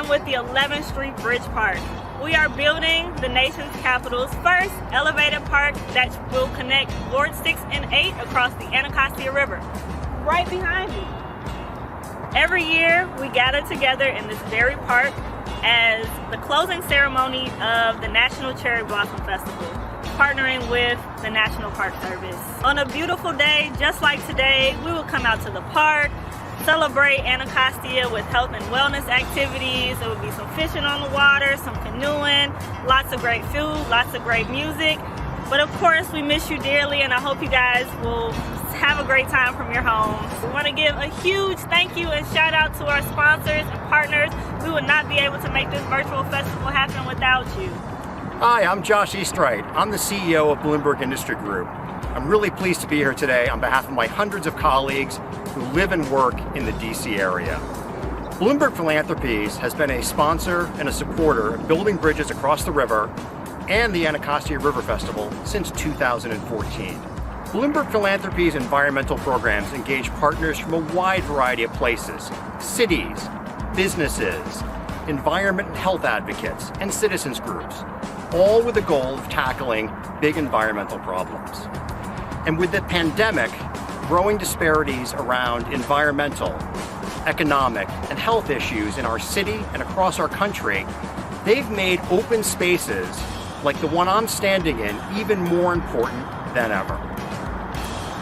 am with the 11th Street Bridge Park. We are building the nation's capital's first elevated park that will connect Ward 6 and 8 across the Anacostia River, right behind me. Every year, we gather together in this very park as the closing ceremony of the National Cherry Blossom Festival, partnering with the National Park Service. On a beautiful day, just like today, we will come out to the park, celebrate Anacostia with health and wellness activities. There will be some fishing on the water, some canoeing, lots of great food, lots of great music. But of course, we miss you dearly, and I hope you guys will have a great time from your homes. We want to give a huge thank you and shout out to our sponsors and partners. We would not be able to make this virtual festival happen without you. Hi, I'm Josh Eastright. I'm the CEO of Bloomberg Industry Group. I'm really pleased to be here today on behalf of my hundreds of colleagues who live and work in the DC area. Bloomberg Philanthropies has been a sponsor and a supporter of building bridges across the river and the Anacostia River Festival since 2014. Bloomberg Philanthropies environmental programs engage partners from a wide variety of places: cities, businesses, environment and health advocates, and citizens groups, all with the goal of tackling big environmental problems. And with the pandemic, growing disparities around environmental, economic, and health issues in our city and across our country, they've made open spaces like the one I'm standing in even more important than ever.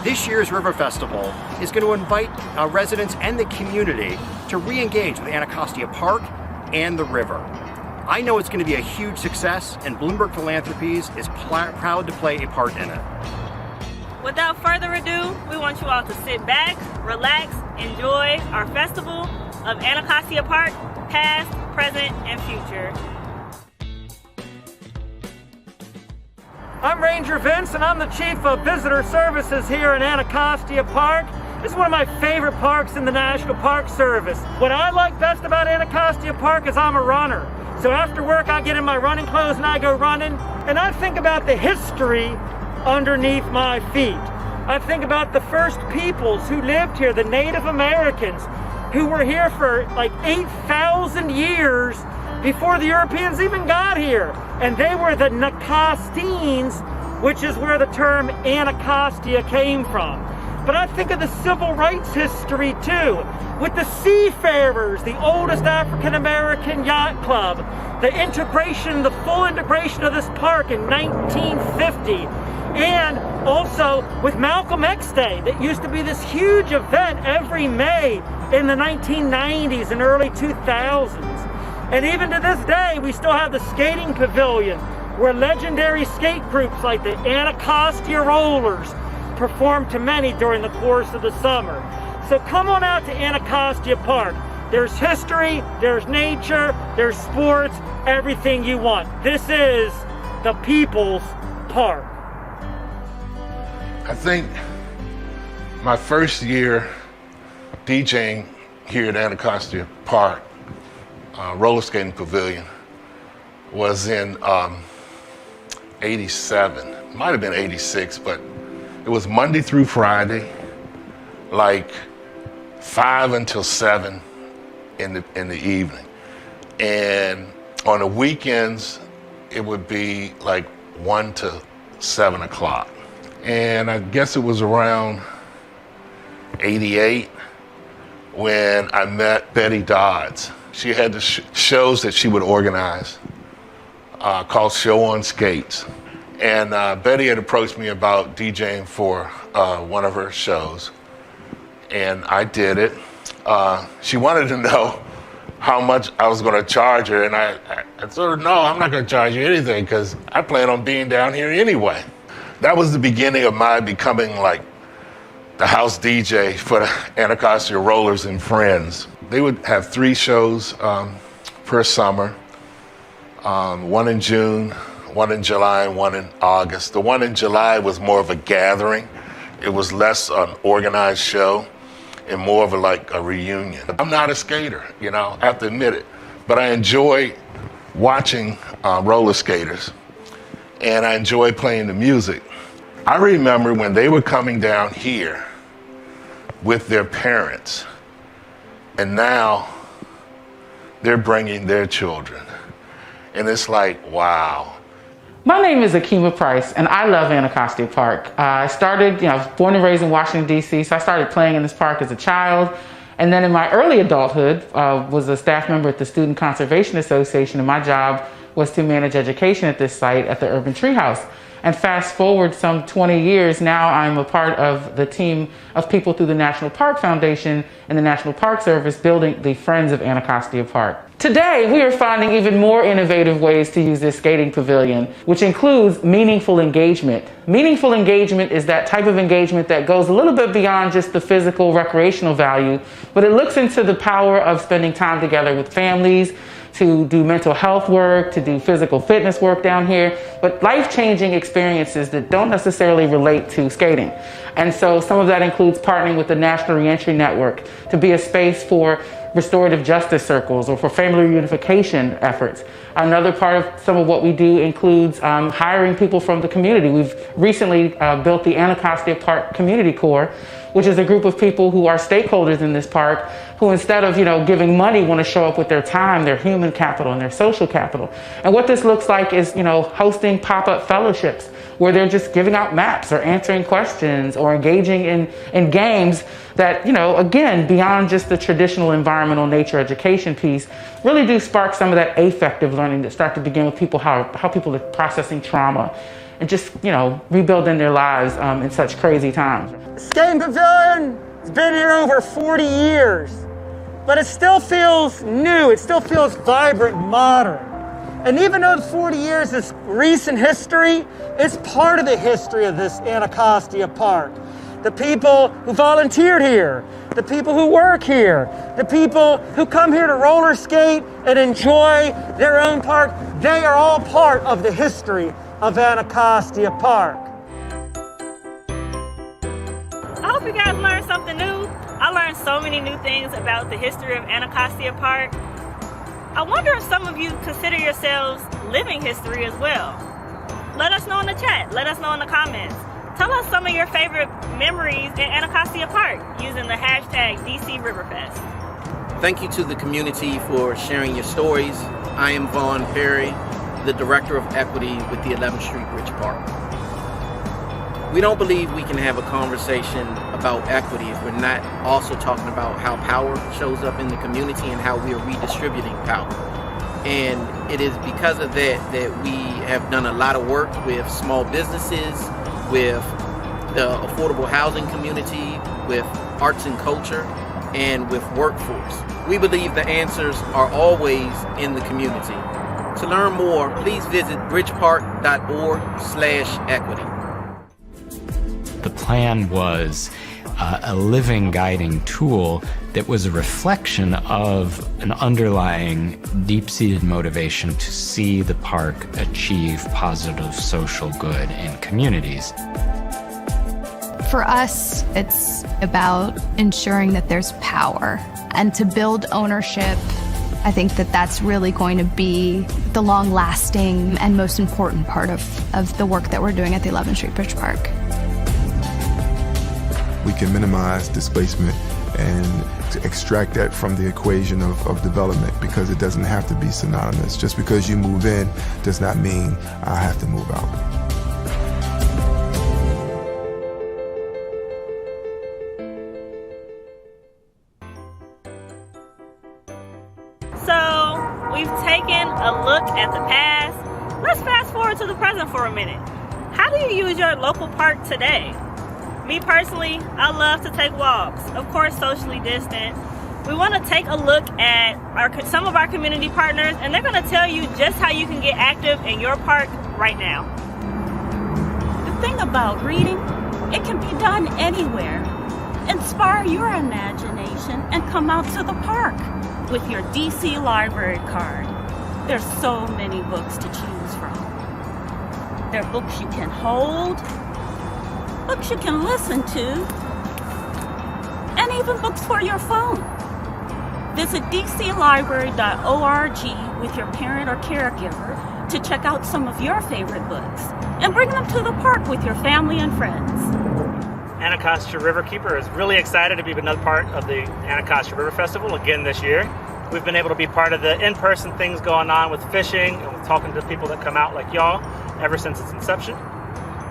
This year's River Festival is going to invite residents and the community to re-engage with Anacostia Park and the river. I know it's going to be a huge success, and Bloomberg Philanthropies is proud to play a part in it. Without further ado, we want you all to sit back, relax, enjoy our festival of Anacostia Park, past, present, and future. I'm Ranger Vince, and I'm the Chief of Visitor Services here in Anacostia Park. This is one of my favorite parks in the National Park Service. What I like best about Anacostia Park is I'm a runner. So after work, I get in my running clothes and I go running, and I think about the history underneath my feet. I think about the first peoples who lived here, the Native Americans, who were here for like 8,000 years before the Europeans even got here. And they were the Anacostines, which is where the term Anacostia came from. But I think of the civil rights history too, with the Seafarers, the oldest African-American yacht club, the integration, the full integration of this park in 1950, and also with Malcolm X Day, that used to be this huge event every May in the 1990s and early 2000s. And even to this day, we still have the skating pavilion, where legendary skate groups like the Anacostia Rollers perform to many during the course of the summer. So come on out to Anacostia Park. There's history, there's nature, there's sports, everything you want. This is the People's Park. I think my first year DJing here at Anacostia Park, roller skating pavilion, was in 87. Might have been 86, but it was Monday through Friday, like 5 until 7 in the evening. And on the weekends, it would be like 1 to 7 o'clock. And I guess it was around 88 when I met Betty Dodds. She had the shows that she would organize called Show on Skates. And Betty had approached me about DJing for one of her shows. And I did it. She wanted to know how much I was going to charge her. And I told her, no, I'm not going to charge you anything because I plan on being down here anyway. That was the beginning of my becoming like the house DJ for the Anacostia Rollers and Friends. They would have 3 shows per summer, one in June, one in July, and one in August. The one in July was more of a gathering. It was less an organized show and more of a reunion. I'm not a skater, you know, I have to admit it, but I enjoy watching roller skaters and I enjoy playing the music. I remember when they were coming down here with their parents, and now they're bringing their children. And it's like, wow. My name is Akima Price, and I love Anacostia Park. I was born and raised in Washington, D.C., so I started playing in this park as a child. And then in my early adulthood, was a staff member at the Student Conservation Association, and my job was to manage education at this site at the Urban Treehouse. And fast forward some 20 years, now I'm a part of the team of people through the National Park Foundation and the National Park Service building the Friends of Anacostia Park. Today, we are finding even more innovative ways to use this skating pavilion, which includes meaningful engagement. Meaningful engagement is that type of engagement that goes a little bit beyond just the physical recreational value, but it looks into the power of spending time together with families, to do mental health work, to do physical fitness work down here, but life-changing experiences that don't necessarily relate to skating. And so some of that includes partnering with the National Reentry Network to be a space for restorative justice circles or for family reunification efforts. Another part of some of what we do includes hiring people from the community. We've recently built the Anacostia Park Community Corps, which is a group of people who are stakeholders in this park who, instead of giving money, want to show up with their time, their human capital, and their social capital. And what this looks like is hosting pop-up fellowships where they're just giving out maps or answering questions or engaging in games that, again, beyond just the traditional environmental nature education piece, really do spark some of that affective learning that start to begin with people, how people are processing trauma and just, rebuilding their lives in such crazy times. Skating Pavilion has been here over 40 years, but it still feels new. It still feels vibrant, modern. And even though 40 years is recent history, it's part of the history of this Anacostia Park. The people who volunteered here, the people who work here, the people who come here to roller skate and enjoy their own park, they are all part of the history of Anacostia Park. I hope you guys learned something new. I learned so many new things about the history of Anacostia Park. I wonder if some of you consider yourselves living history as well. Let us know in the chat. Let us know in the comments. Tell us some of your favorite memories in Anacostia Park using the hashtag DCRiverFest. Thank you to the community for sharing your stories. I am Vaughn Perry, the Director of Equity with the 11th Street Bridge Park. We don't believe we can have a conversation about equity if we're not also talking about how power shows up in the community and how we are redistributing power. And it is because of that that we have done a lot of work with small businesses, with the affordable housing community, with arts and culture, and with workforce. We believe the answers are always in the community. To learn more, please visit bridgepark.org/equity. The plan was a living guiding tool that was a reflection of an underlying deep-seated motivation to see the park achieve positive social good in communities. For us, it's about ensuring that there's power and to build ownership. I think that that's really going to be the long-lasting and most important part of the work that we're doing at the 11th Street Bridge Park. We can minimize displacement and extract that from the equation of development, because it doesn't have to be synonymous. Just because you move in does not mean I have to move out. So we've taken a look at the past. Let's fast forward to the present for a minute. How do you use your local park today? Me personally, I love to take walks, of course socially distant. We want to take a look at some of our community partners, and they're going to tell you just how you can get active in your park right now. The thing about reading, it can be done anywhere. Inspire your imagination and come out to the park with your DC library card. There's so many books to choose from. There are books you can hold, books you can listen to, and even books for your phone. Visit dclibrary.org with your parent or caregiver to check out some of your favorite books and bring them to the park with your family and friends. Anacostia River Keeper is really excited to be another part of the Anacostia River Festival again this year. We've been able to be part of the in-person things going on with fishing and with talking to people that come out like y'all ever since its inception.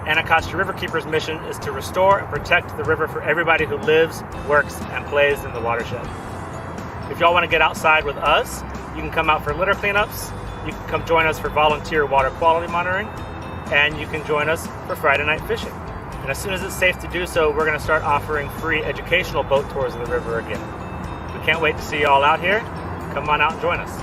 Anacostia Riverkeeper's mission is to restore and protect the river for everybody who lives, works, and plays in the watershed. If y'all want to get outside with us, you can come out for litter cleanups, you can come join us for volunteer water quality monitoring, and you can join us for Friday night fishing. And as soon as it's safe to do so, we're going to start offering free educational boat tours of the river again. We can't wait to see you all out here. Come on out and join us.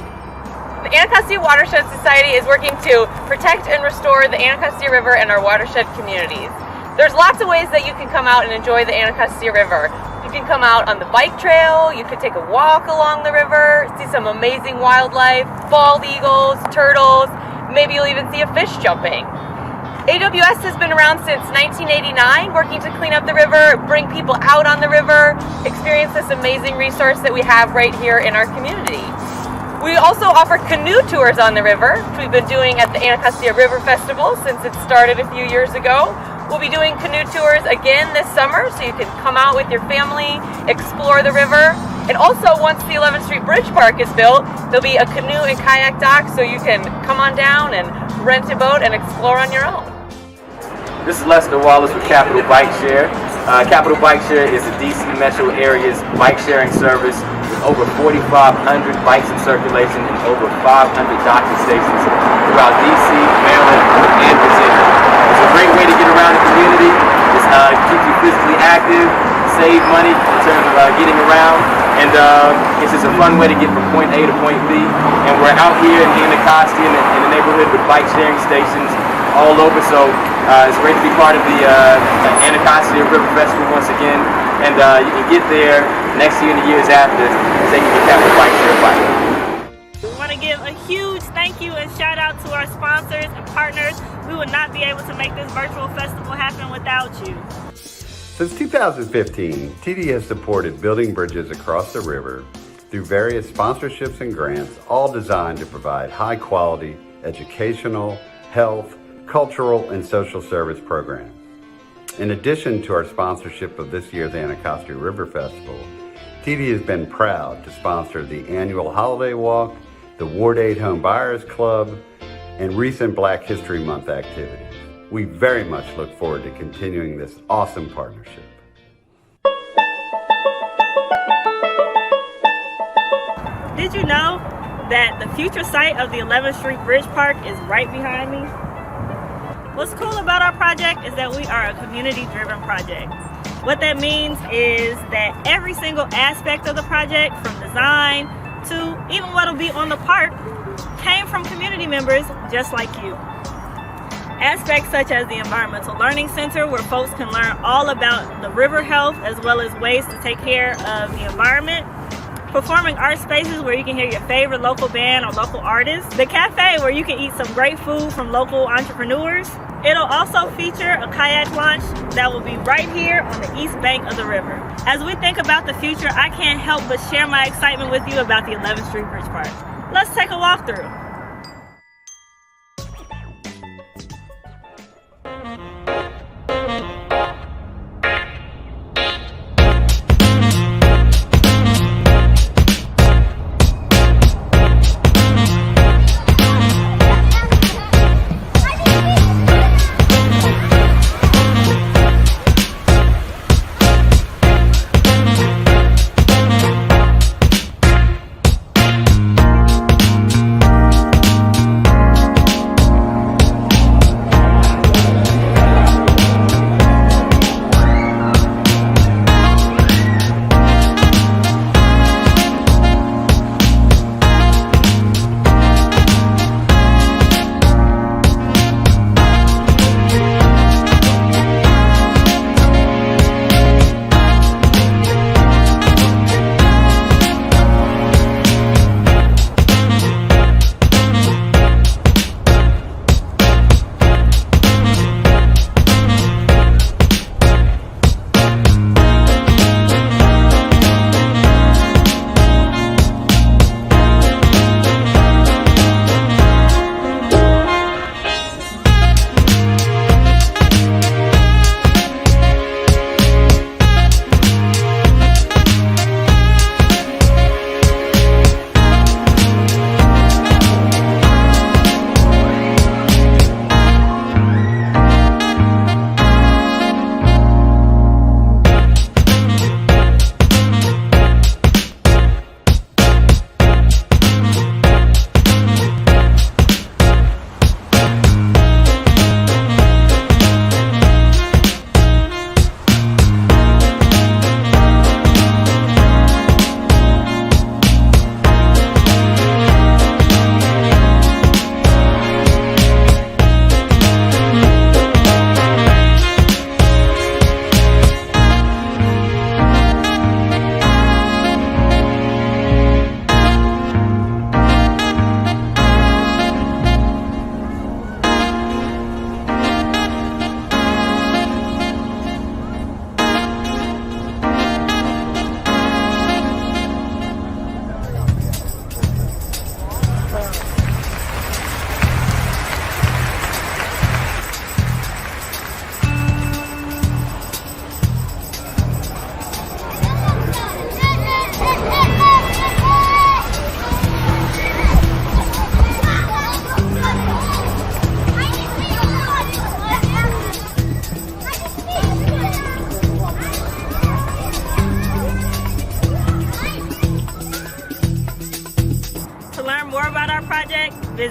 The Anacostia Watershed Society is working to protect and restore the Anacostia River and our watershed communities. There's lots of ways that you can come out and enjoy the Anacostia River. You can come out on the bike trail, you could take a walk along the river, see some amazing wildlife, bald eagles, turtles, maybe you'll even see a fish jumping. AWS has been around since 1989, working to clean up the river, bring people out on the river, experience this amazing resource that we have right here in our community. We also offer canoe tours on the river, which we've been doing at the Anacostia River Festival since it started a few years ago. We'll be doing canoe tours again this summer, so you can come out with your family, explore the river. And also, once the 11th Street Bridge Park is built, there'll be a canoe and kayak dock, so you can come on down and rent a boat and explore on your own. This is Lester Wallace with Capital Bike Share. Capital Bike Share is the DC metro area's bike sharing service with over 4,500 bikes in circulation and over 500 docking stations throughout DC, Maryland, and Virginia. It's a great way to get around the community. It keeps you physically active, save money in terms of getting around, and it's just a fun way to get from point A to point B. And we're out here in Anacostia in the neighborhood with bike sharing stations all over, so it's great to be part of the Anacostia River Festival once again, and you can get there next year and the years after taking your Capital Bike Share bike. We want to give a huge thank you and shout out to our sponsors and partners. We would not be able to make this virtual festival happen without you. Since 2015, TD has supported building bridges across the river through various sponsorships and grants, all designed to provide high-quality educational, health, cultural, and social service programs. In addition to our sponsorship of this year's Anacostia River Festival, TD has been proud to sponsor the annual Holiday Walk, the Ward 8 Home Buyers Club, and recent Black History Month activities. We very much look forward to continuing this awesome partnership. Did you know that the future site of the 11th Street Bridge Park is right behind me? What's cool about our project is that we are a community-driven project. What that means is that every single aspect of the project, from design to even what'll be on the park, came from community members just like you. Aspects such as the Environmental Learning Center, where folks can learn all about the river health as well as ways to take care of the environment. Performing art spaces where you can hear your favorite local band or local artist. The cafe where you can eat some great food from local entrepreneurs. It'll also feature a kayak launch that will be right here on the east bank of the river. As we think about the future, I can't help but share my excitement with you about the 11th Street Bridge Park. Let's take a walk through.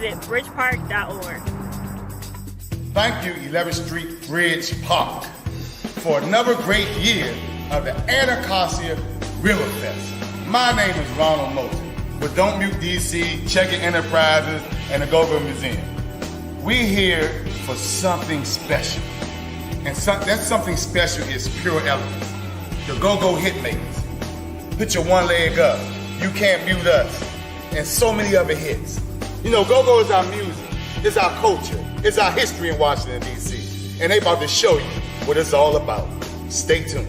visit bridgepark.org. Thank you, 11th Street Bridge Park, for another great year of the Anacostia River Festival. My name is Ronald Mosley with Don't Mute DC, Check-It Enterprises, and the Go-Go Museum. We're here for something special. And that something special is Pure Elements, the Go-Go Hitmakers. Put your one leg up, You Can't Mute Us, and so many other hits. You know, Go-Go is our music, it's our culture, it's our history in Washington, D.C. And they about to show you what it's all about. Stay tuned.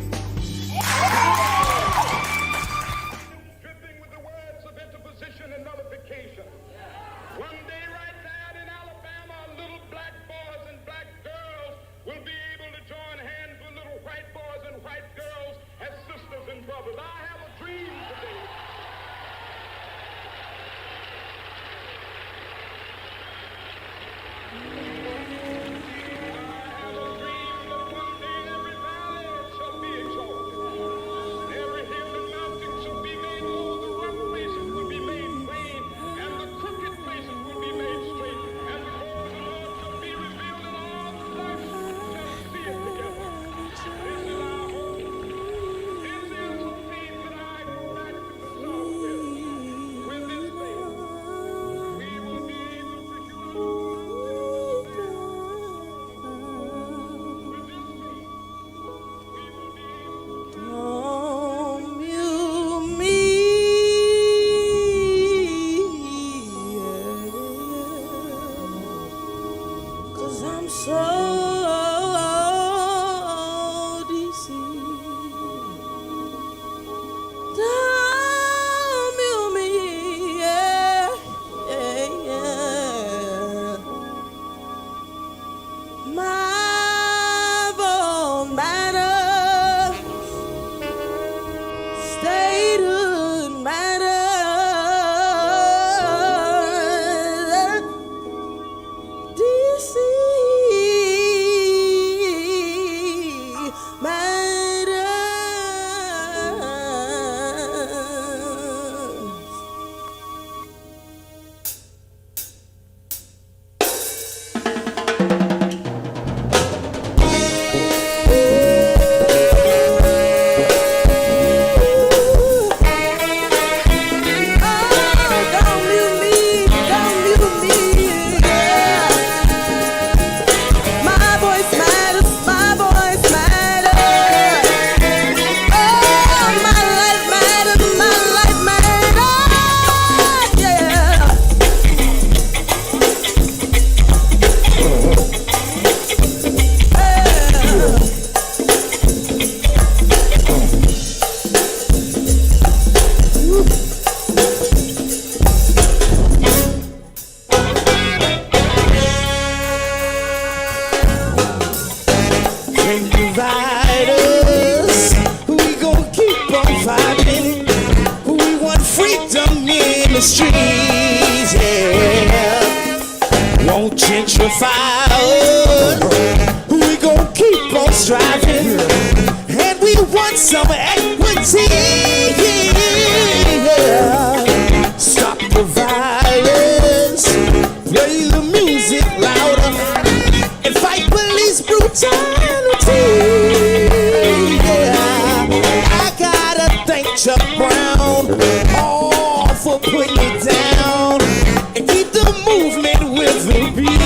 Movement with the beat.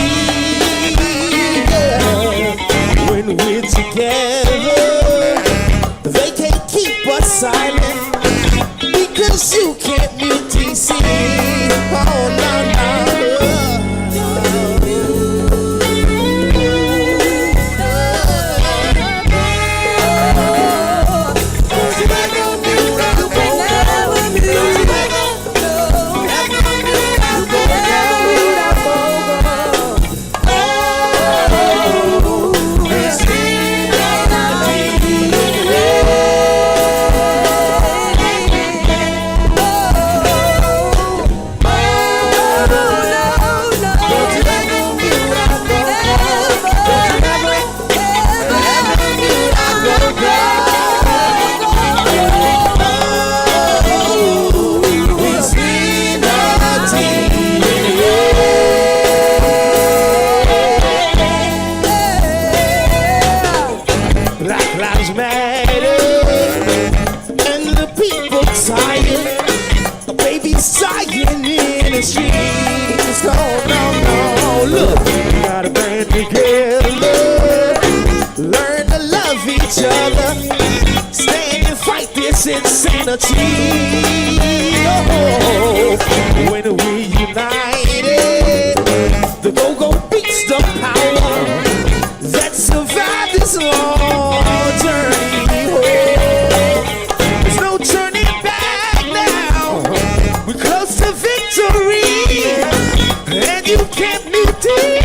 unity. Oh, when we united, the go-go beats the power that survived this long journey. Oh, there's no turning back now. We're close to victory, and you can't meet this.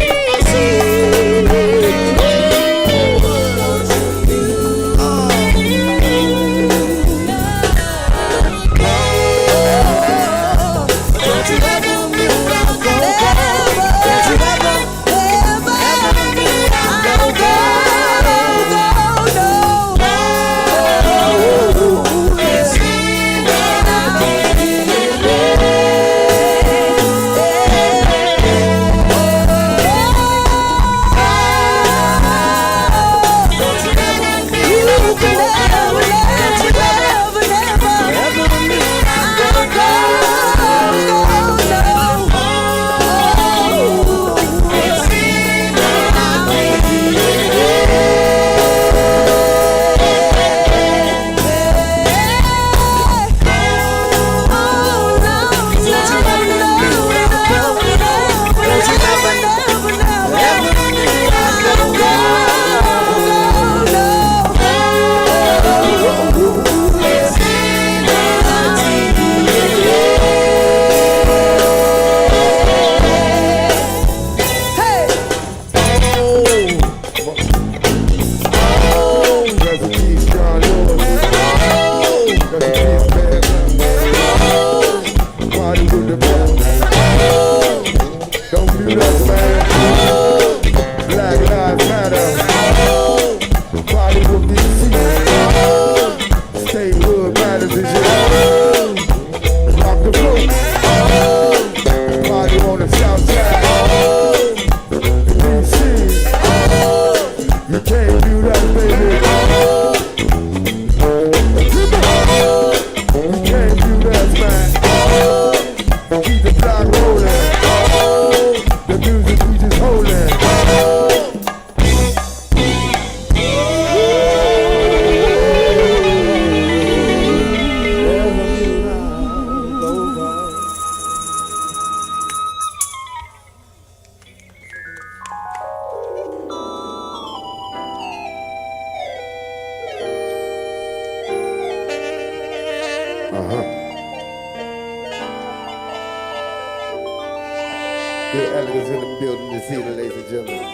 Good elegance in the building this evening, ladies and gentlemen.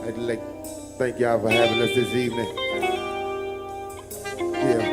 I'd like to thank y'all for having us this evening. Yeah.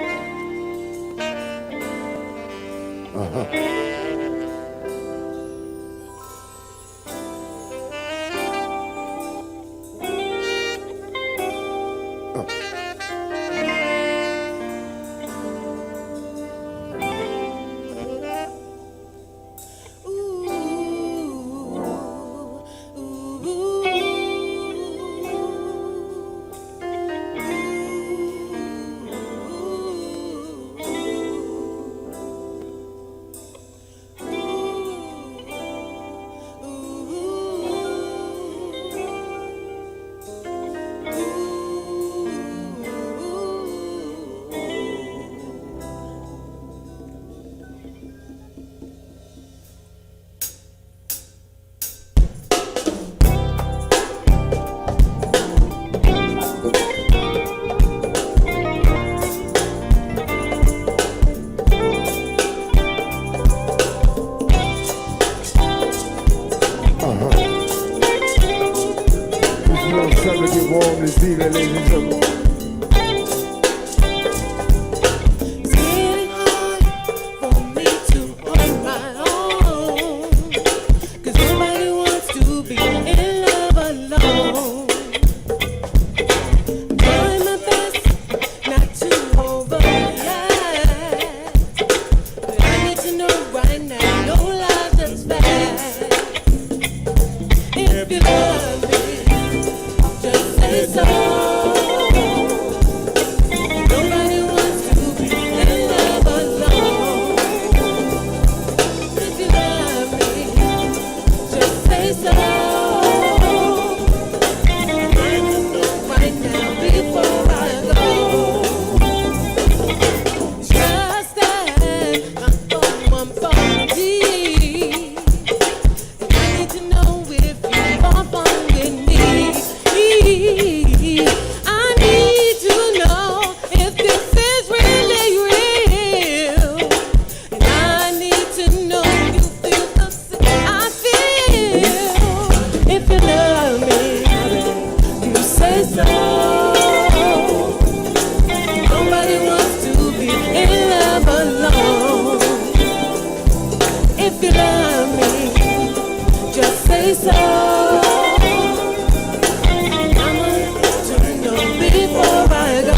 say so. I'ma let you know before I go.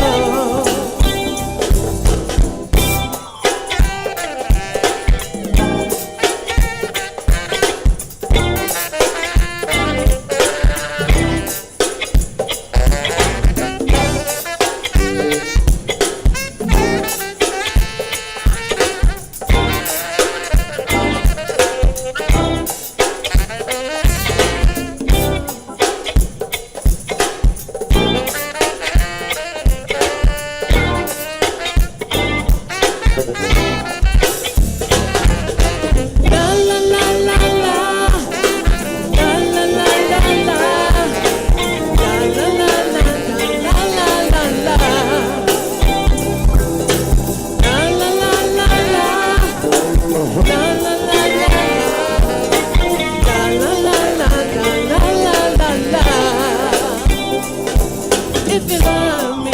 If you love me,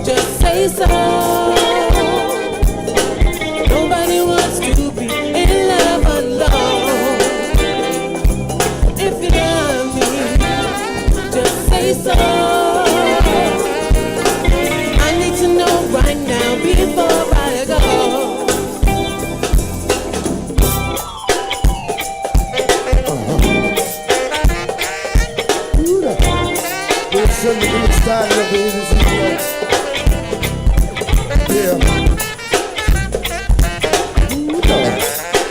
just say so. Nobody wants to be in love alone. If you love me, just say so. I need to know right now before I go. Something to the style of it is easy. Yeah. Ooh, no.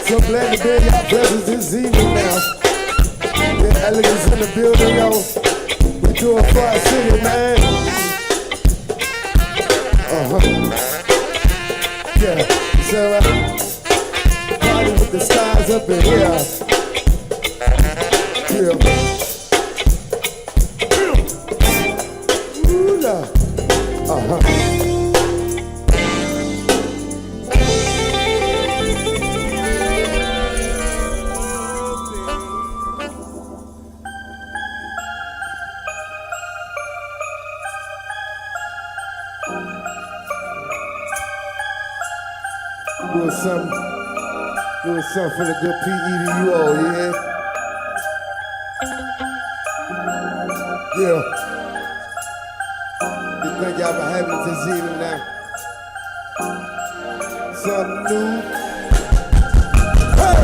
So glad to be in your presence this evening now. Yeah, elegance in the building, yo. We doing for our city, man. Yeah, so party with the stars up in here. Yeah. Doing something for the good PE to you all, yeah? Yeah. Thank y'all for having us this evening now. Something new. Hey!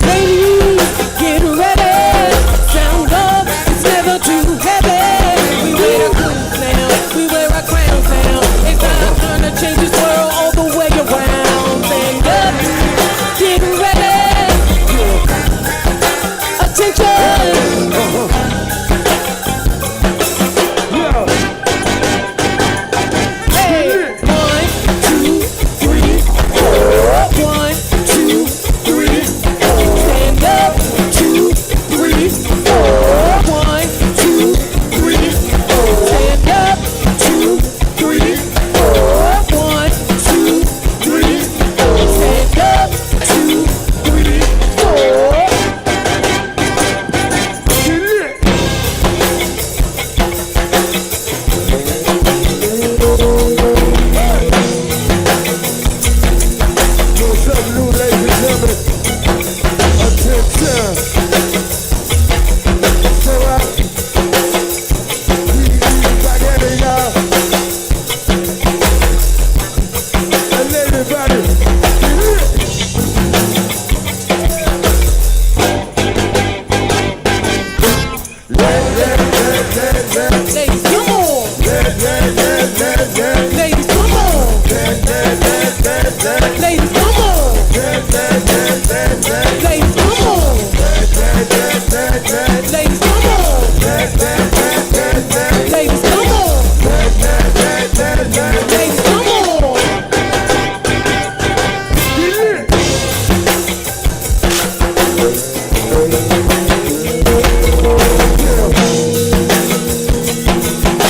Ladies, get ready. Sound up, it's never too heavy. We wear a groove now, we wear our crowns now. It's our turn to change this world all the way around. Stand up, get ready. Attention. Hey, 1, 2, 3, 4. 1, 2, 3, 4. Stand up. 2, 3, 4. 1, 2, 3, 4. Stand up. 2, 3, 4. 1, 2, 3, 4. Stand up. 2, 3, 4. What's up, new ladies and gentlemen? Attention. So we back at it, y'all. And everybody, ladies, come on. Ladies, come on. Ladies, come on. Ladies, come on. Ladies, come on. Ladies, come on. Ladies, come on.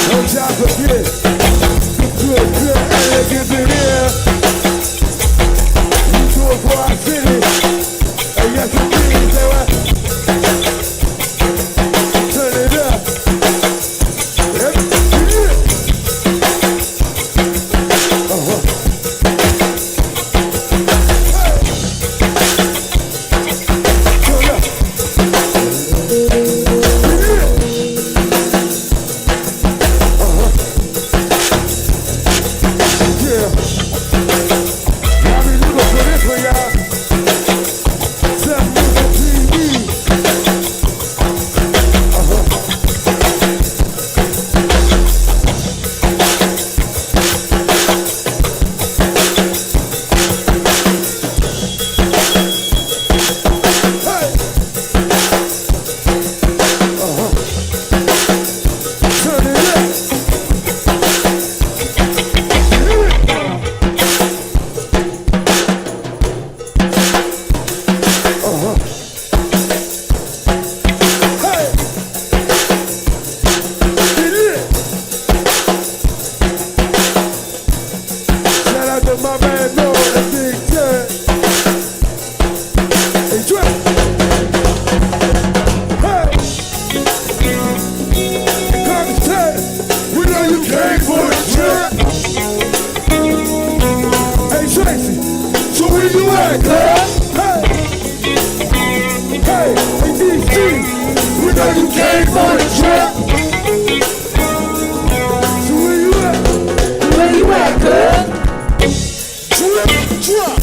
No time for this. Good, elegant in here. You do it for our city. And yes, indeed, say what? Turn it up. Yep. Turn up. Yeah. Y'all be looking for this one, y'all. Some music TV. Hey. Turn it up. Hey. Shout out to my man Noah, the big time. Hey, Dre. Hey. Come Ted, we know you came for the trip. Hey, Tracy, so where you at, girl? Hey. Hey, DC, we know you came for the trip. So where you at? Where you at, girl? Trip, drop.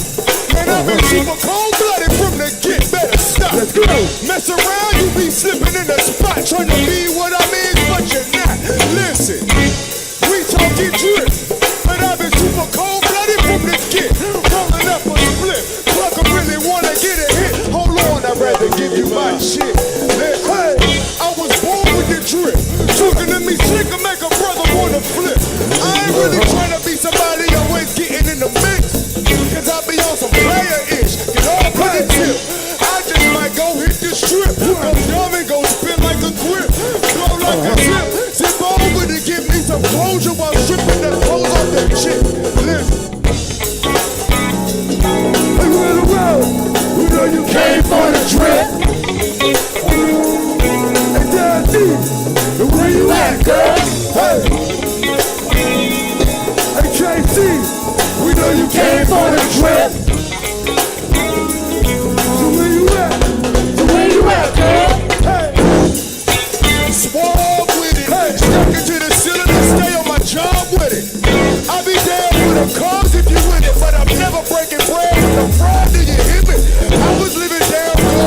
Man, I've been super cold-blooded from the get. Better stop. Let's go. Mess around, you be slipping in the spot. Trying to be what I mean, but you're not. Listen, we talking drip. But I've been super cold-blooded from the get. Rolling up a split. Plug really wanna get a hit. Hold on, I'd rather give you my shit. Hey, I was born with the drip. Talking to me slick and make a brother wanna flip. I ain't really trying to be somebody always getting in the mix. Cause I be on some player-ish. Get all for the tip. I just might go hit the strip. Go dumb and go spin like a grip. Go like a tip. Zip over to give me some closure while stripping the clothes off that chick. Listen. Hey, where the world? We know you came for the trip. Hey, Daddy, where you at, girl? Hey. Hey, KC, we know you came for the trip. So where you at? So where you at, girl? Hey. Swab with it. Hey. Stuck into the cylinder, stay on my job with it. I be down with the cars if you with it, but I'm never breaking bread with the fraud. Do you hear me? I was living down good.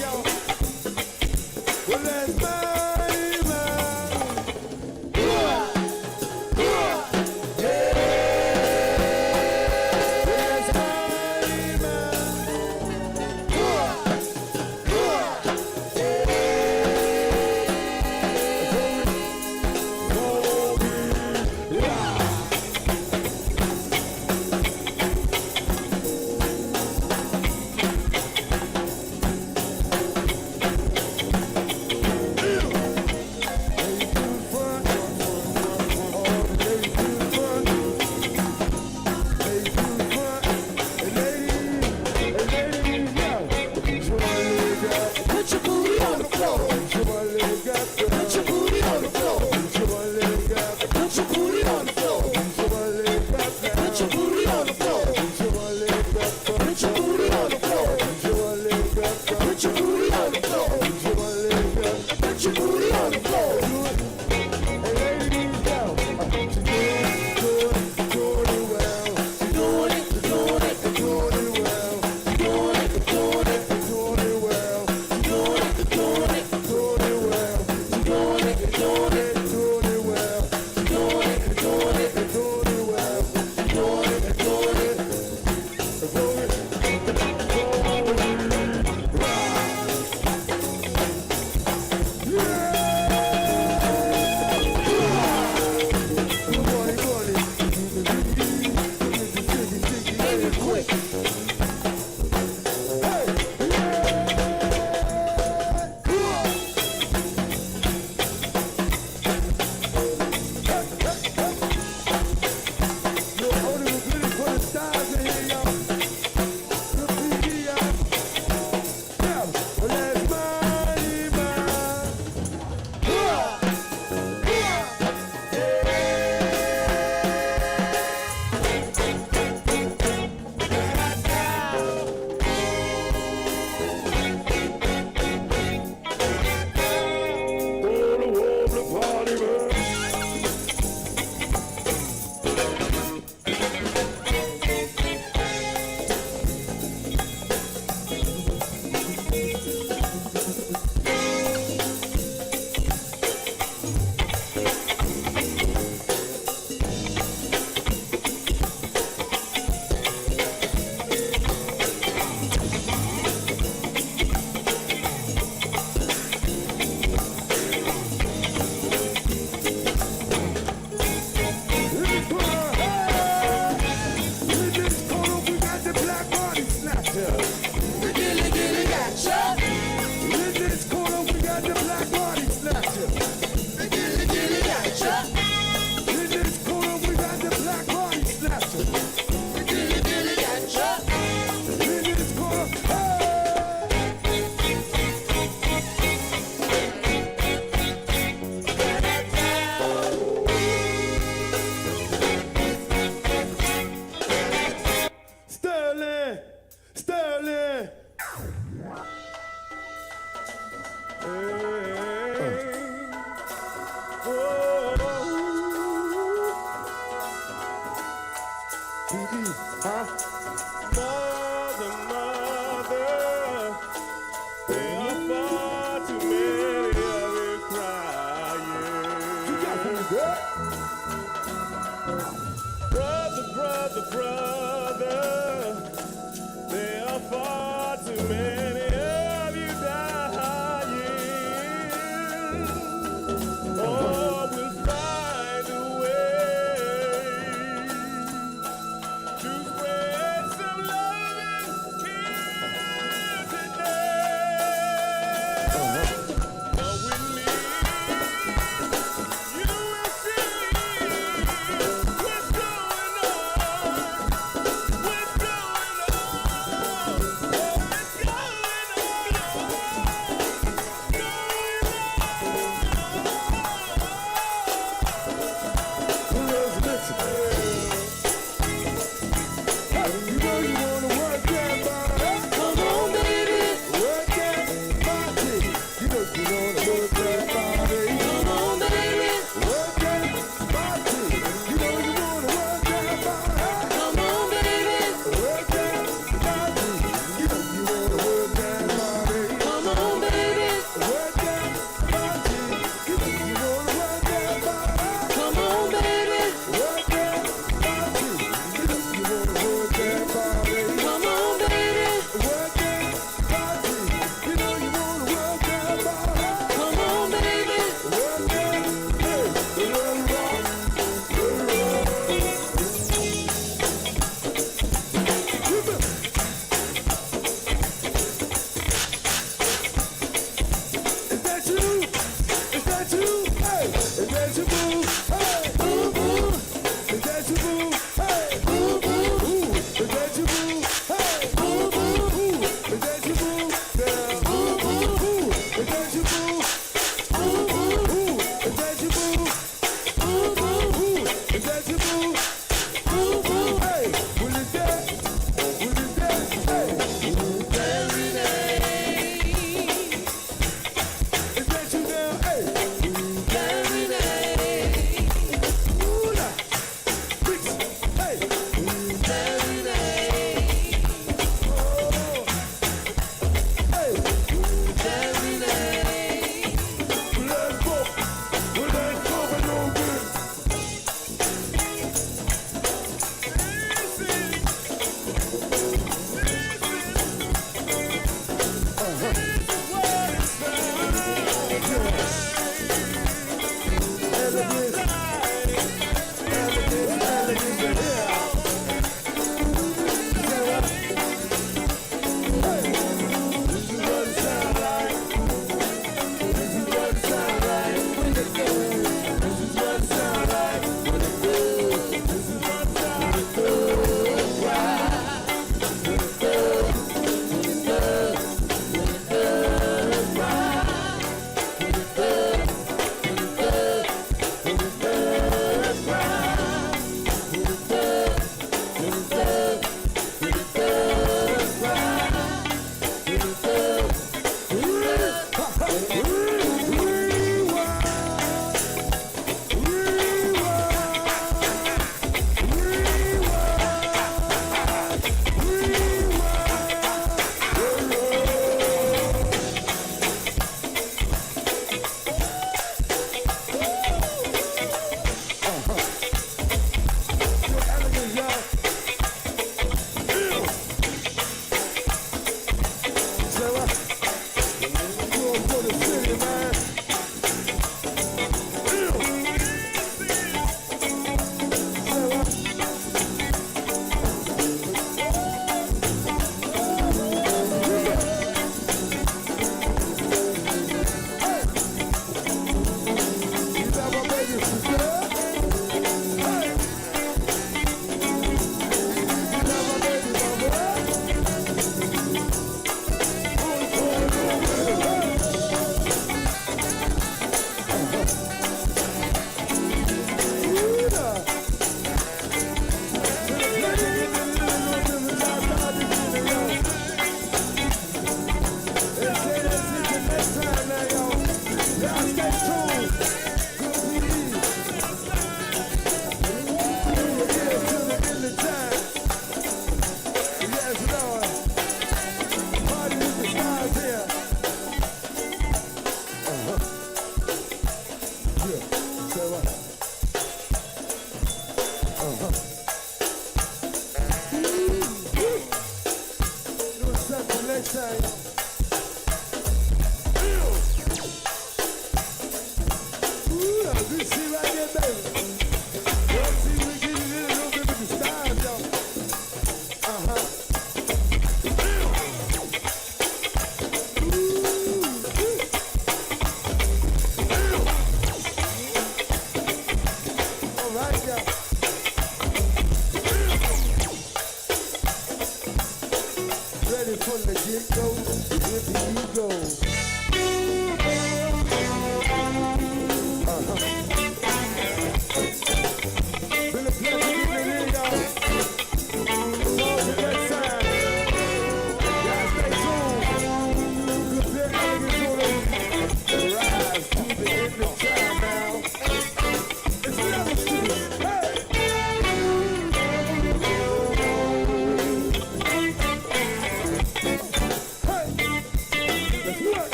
yo. Well, that's mighty man. That's mighty Put your booty on the floor. Put your booty on the floor. Put your booty on the floor. Put your booty on the floor. Put your booty on the floor. Put your booty on the floor. Put your booty on the floor. Hey ladies, yo, she doing it well. She doing it well. She doing it well. She doing it well. She doing it well. She doing it well. She doing it well.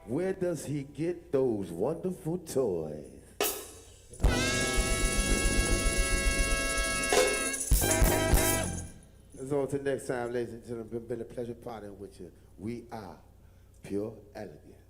Where does he get those wonderful toys? So until next time, ladies and gentlemen, it's been a pleasure partying with you. We are Pure Elegance.